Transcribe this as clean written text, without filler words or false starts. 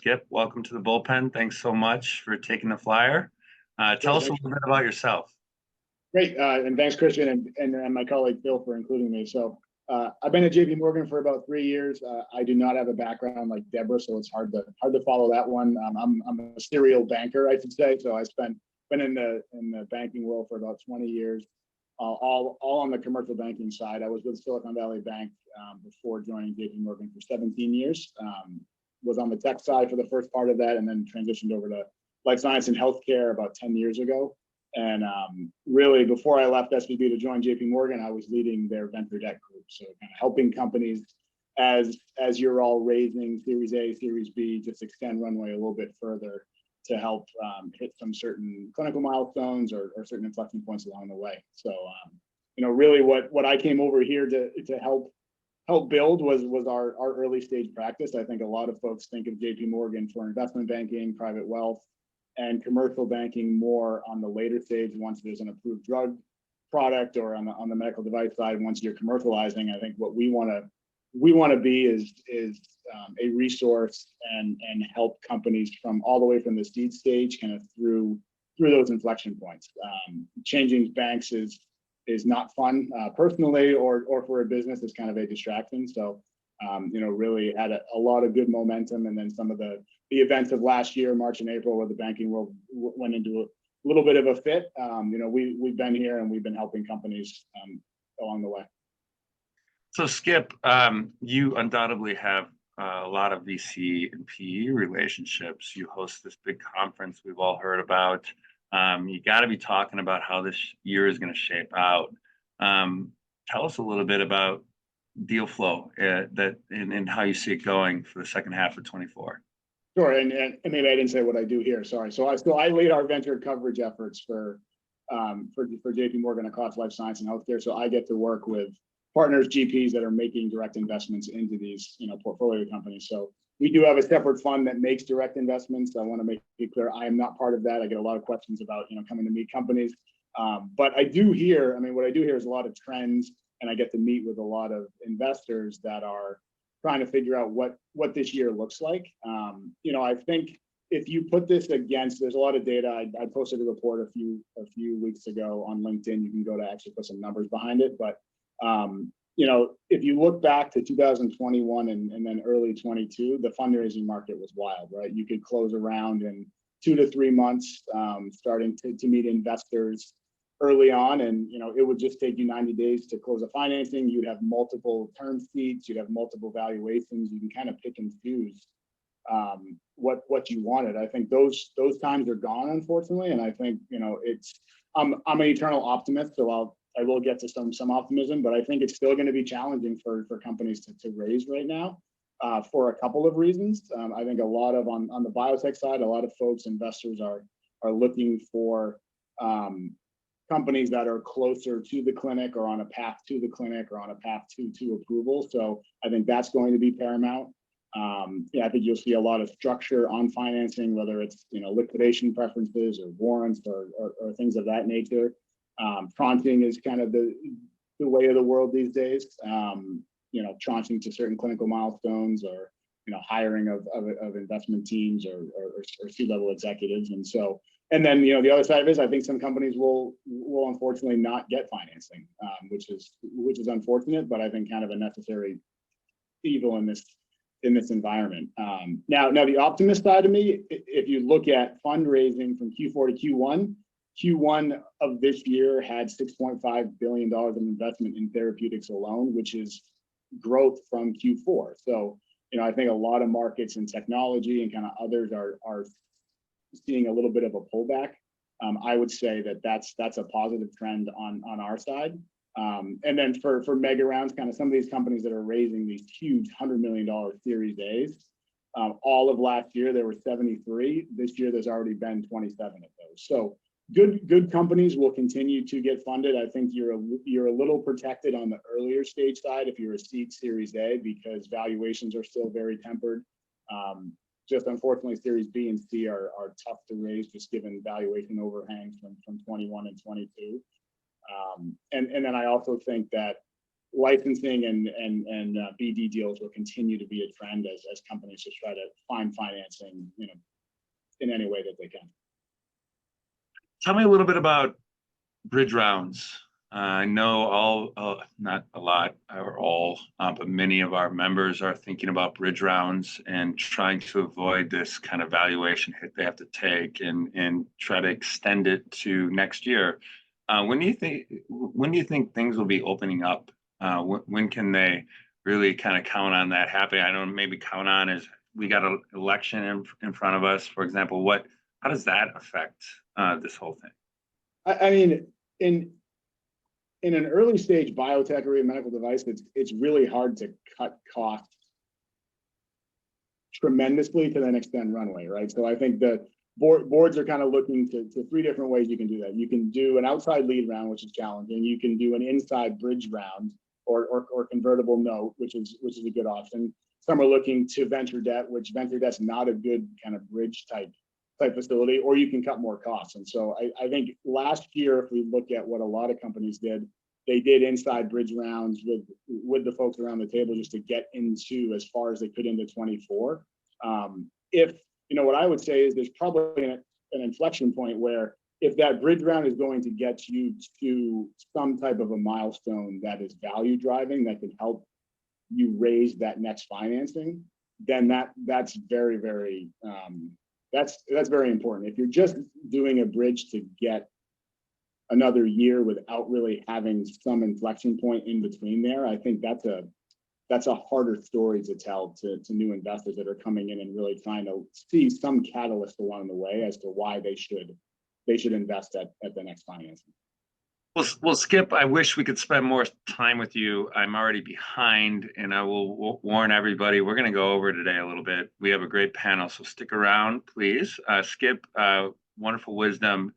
Skip, welcome to the Bullpen. Thanks so much for taking the flyer. Tell us a little bit about yourself. Great, and thanks, Christian, and my colleague Phil for including me. So I've been at JPMorgan for about 3 years. I do not have a background like Deborah, so it's hard to follow that one. I'm a serial banker, I should say. So been in the banking world for about 20 years, all on the commercial banking side. I was with Silicon Valley Bank before joining JPMorgan for 17 years. Was on the tech side for the first part of that, and then transitioned over to life science and healthcare about 10 years ago. And really, before I left SVB to join JPMorgan, I was leading their venture debt group. So kind of helping companies as you're all raising Series A, Series B, just extend runway a little bit further to help hit some certain clinical milestones or certain inflection points along the way. So, really what I came over here to help build was our early stage practice. I think a lot of folks think of JPMorgan for investment banking, private wealth, and commercial banking more on the later stage once there's an approved drug product, or on the medical device side once you're commercializing. I think what we want to be is a resource and help companies from all the way from the seed stage kind of through those inflection points. Changing banks is not fun personally or for a business. It's kind of a distraction. So really had a lot of good momentum, and then some of the events of last year, March and April, where the banking world went into a little bit of a fit. We've been here and we've been helping companies along the way. So Skip, you undoubtedly have a lot of VC and PE relationships. You host this big conference we've all heard about. You got to be talking about how this year is going to shape out. Tell us a little bit about deal flow and how you see it going for the second half of 24. Sure, and maybe I didn't say what I do here. Sorry. So I lead our venture coverage efforts for JPMorgan across life science and healthcare. So I get to work with partners, GPs that are making direct investments into these portfolio companies. So we do have a separate fund that makes direct investments. I want to make it clear I am not part of that. I get a lot of questions about coming to meet companies, but I do hear. What I do hear is a lot of trends, and I get to meet with a lot of investors that are trying to figure out what this year looks like. I think if you put this against, there's a lot of data. I posted a report a few weeks ago on LinkedIn. You can go to actually put some numbers behind it. But if you look back to 2021 and then early 22, the fundraising market was wild, right? You could close around in 2 to 3 months, starting to meet investors early on, and it would just take you 90 days to close a financing. You'd have multiple term sheets, you'd have multiple valuations. You can kind of pick and choose what you wanted. I think those times are gone, unfortunately, and I think I'm an eternal optimist, so I will get to some optimism, but I think it's still going to be challenging for companies to raise right now for a couple of reasons. I think a lot of on the biotech side, a lot of folks, investors are looking for companies that are closer to the clinic or on a path to the clinic or on a path to approval. So I think that's going to be paramount. I think you'll see a lot of structure on financing, whether it's liquidation preferences or warrants or things of that nature. Tranching is kind of the way of the world these days. Tranching to certain clinical milestones, or hiring of investment teams or C-level executives. And then the other side of it is I think some companies will unfortunately not get financing, which is unfortunate, but I think kind of a necessary evil in this environment. Now the optimist side of me, if you look at fundraising from Q4 to Q1 of this year had $6.5 billion in investment in therapeutics alone, which is growth from Q4. So I think a lot of markets in technology and kind of others are seeing a little bit of a pullback. I would say that's a positive trend on our side. And then for mega rounds, kind of some of these companies that are raising these huge $100 million Series A's, all of last year there were 73. This year there's already been 27 of those. So good companies will continue to get funded. I think you're a little protected on the earlier stage side if you're a seed Series A, because valuations are still very tempered. Just unfortunately, Series B and C are tough to raise, just given valuation overhangs from 21 and 22. And then I also think that licensing and BD deals will continue to be a trend as companies just try to find financing, in any way that they can. Tell me a little bit about bridge rounds. I know not a lot or all, but many of our members are thinking about bridge rounds and trying to avoid this kind of valuation hit they have to take and try to extend it to next year. When do you think things will be opening up? When can they really kind of count on that happening? I don't maybe count on is we got an election in front of us, for example. How does that affect this whole thing? I mean, in an early stage biotech or a medical device, it's really hard to cut costs tremendously to then extend runway, right? So I think the boards are kind of looking to three different ways you can do that. You can do an outside lead round, which is challenging. You can do an inside bridge round or convertible note, which is a good option. Some are looking to venture debt, which venture debt's not a good kind of bridge type facility, or you can cut more costs. And so I think last year, if we look at what a lot of companies did, they did inside bridge rounds with the folks around the table just to get into as far as they could into 24. What I would say is there's probably an inflection point where if that bridge round is going to get you to some type of a milestone that is value driving, that could help you raise that next financing, then that's very, very that's very important. If you're just doing a bridge to get another year without really having some inflection point in between there, I think that's a harder story to tell to new investors that are coming in and really trying to see some catalyst along the way as to why they should invest at the next financing. Well, Skip, I wish we could spend more time with you. I'm already behind, and I will warn everybody, we're going to go over today a little bit. We have a great panel, so stick around, please. Skip, wonderful wisdom.